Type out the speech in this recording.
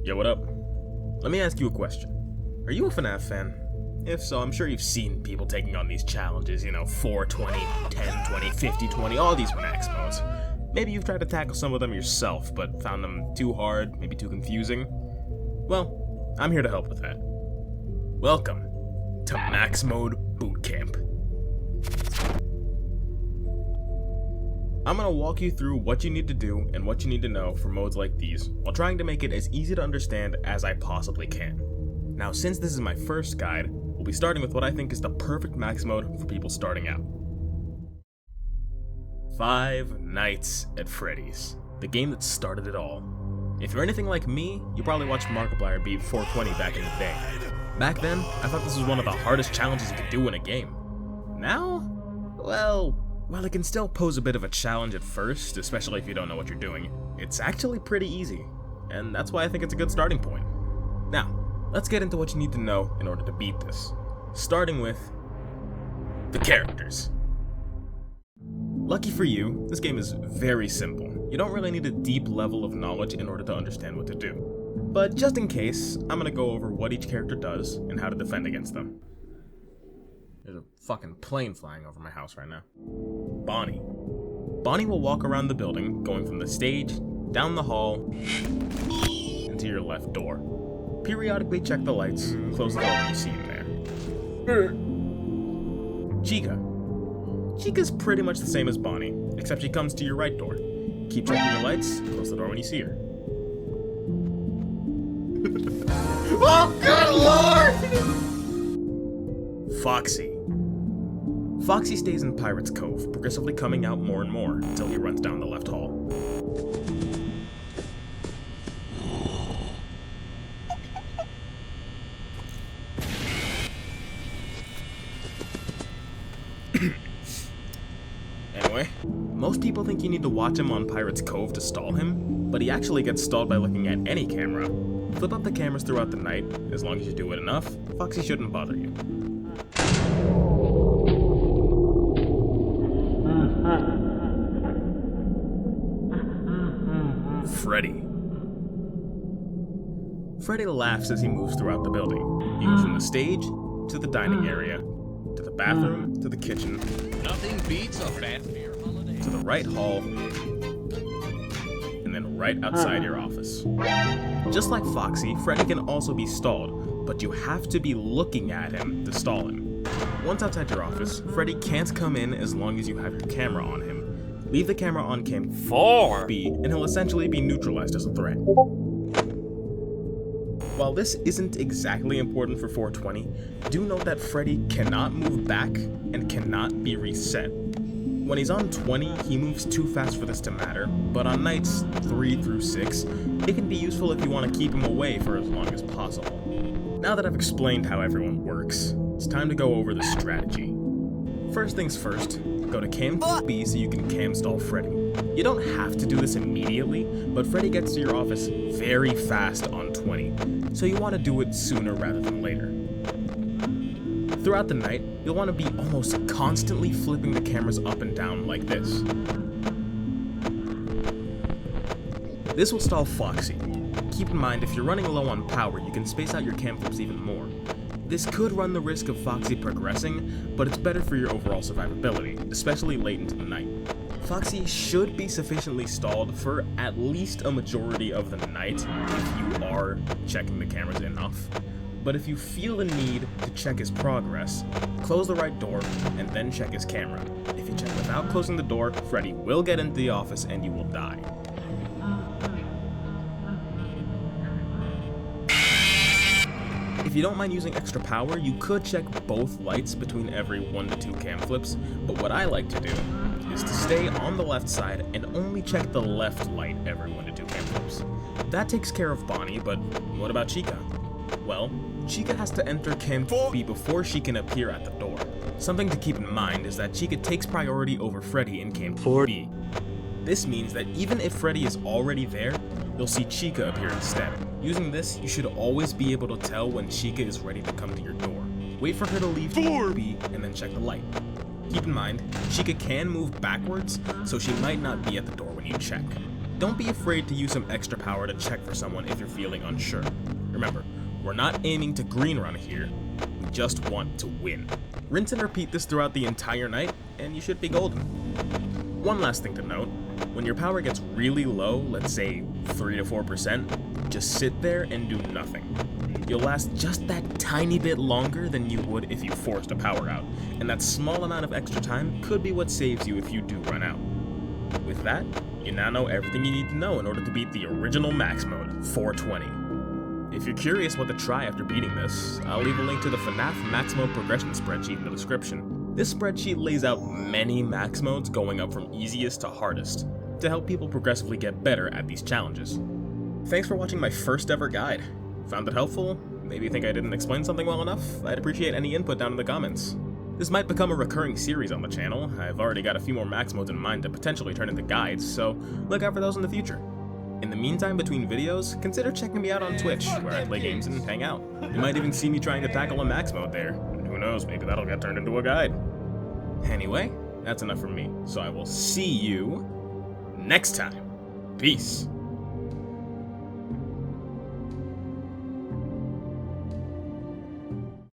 Yo, what up? Let me ask you a question. Are you a FNaF fan? If so, I'm sure you've seen people taking on these challenges, 420, 1020, 5020, all these Maxmodes. Maybe you've tried to tackle some of them yourself, but found them too hard, maybe too confusing. Well, I'm here to help with that. Welcome to Maxmode Bootcamp. I'm going to walk you through what you need to do and what you need to know for modes like these, while trying to make it as easy to understand as I possibly can. Now, since this is my first guide, we'll be starting with what I think is the perfect max mode for people starting out. Five Nights at Freddy's, the game that started it all. If you're anything like me, you probably watched Markiplier beat 420 back in the day. Back then, I thought this was one of the hardest challenges you could do in a game. Now, well, while it can still pose a bit of a challenge at first, especially if you don't know what you're doing, it's actually pretty easy, and that's why I think it's a good starting point. Now, let's get into what you need to know in order to beat this, starting with the characters. Lucky for you, this game is very simple. You don't really need a deep level of knowledge in order to understand what to do. But just in case, I'm gonna go over what each character does and how to defend against them. There's a fucking plane flying over my house right now. Bonnie. Bonnie will walk around the building, going from the stage, down the hall, and to your left door. Periodically check the lights, and close the door when you see him there. Chica. Chica's pretty much the same as Bonnie, except she comes to your right door. Keep checking your lights, close the door when you see her. Oh, good lord! Foxy. Foxy stays in Pirate's Cove, progressively coming out more and more until he runs down the left hall. Anyway, most people think you need to watch him on Pirate's Cove to stall him, but he actually gets stalled by looking at any camera. Flip up the cameras throughout the night. As long as you do it enough, Foxy shouldn't bother you. Freddy. Freddy laughs as he moves throughout the building. He goes from the stage to the dining area, to the bathroom, to the kitchen, Nothing beats a fanfare holiday. to the right hall, and then right outside your office. Just like Foxy, Freddy can also be stalled, but you have to be looking at him to stall him. Once outside your office, Freddy can't come in as long as you have your camera on him. Leave the camera on cam 4B, and he'll essentially be neutralized as a threat. While this isn't exactly important for 420, do note that Freddy cannot move back and cannot be reset. When he's on 20, he moves too fast for this to matter, but on nights 3 through 6, it can be useful if you want to keep him away for as long as possible. Now that I've explained how everyone works, it's time to go over the strategy. First things first, go to cam 4B so you can cam stall Freddy. You don't have to do this immediately, but Freddy gets to your office very fast on 20, so you want to do it sooner rather than later. Throughout the night, you'll want to be almost constantly flipping the cameras up and down like this. This will stall Foxy. Keep in mind, if you're running low on power, you can space out your cam flips even more. This could run the risk of Foxy progressing, but it's better for your overall survivability, especially late into the night. Foxy should be sufficiently stalled for at least a majority of the night if you are checking the cameras enough. But if you feel the need to check his progress, close the right door and then check his camera. If you check without closing the door, Freddy will get into the office and you will die. If you don't mind using extra power, you could check both lights between every 1 to 2 cam flips, but what I like to do is to stay on the left side and only check the left light every 1 to 2 cam flips. That takes care of Bonnie, but what about Chica? Well, Chica has to enter cam 4B before she can appear at the door. Something to keep in mind is that Chica takes priority over Freddy in cam 4B. This means that even if Freddy is already there, you'll see Chica appear instead. Using this, you should always be able to tell when Chica is ready to come to your door. Wait for her to leave 4B and then check the light. Keep in mind, Chica can move backwards, so she might not be at the door when you check. don't be afraid to use some extra power to check for someone if you're feeling unsure. Remember, we're not aiming to green run here, we just want to win. Rinse and repeat this throughout the entire night, and you should be golden. One last thing to note, when your power gets really low, let's say 3 to 4%, just sit there and do nothing. You'll last just that tiny bit longer than you would if you forced a power out, and that small amount of extra time could be what saves you if you do run out. With that, you now know everything you need to know in order to beat the original Maxmode, 420. If you're curious what to try after beating this, I'll leave a link to the FNaF Maxmode progression spreadsheet in the description. This spreadsheet lays out many Maxmodes going up from easiest to hardest, to help people progressively get better at these challenges. Thanks for watching my first ever guide. Found it helpful? Maybe you think I didn't explain something well enough? I'd appreciate any input down in the comments. This might become a recurring series on the channel. I've already got a few more Maxmodes in mind to potentially turn into guides, so look out for those in the future. In the meantime, between videos, consider checking me out on Twitch, where I play games and hang out. You might even see me trying to tackle a Maxmode there, and who knows, maybe that'll get turned into a guide. Anyway, that's enough from me, so I will see you next time. Peace.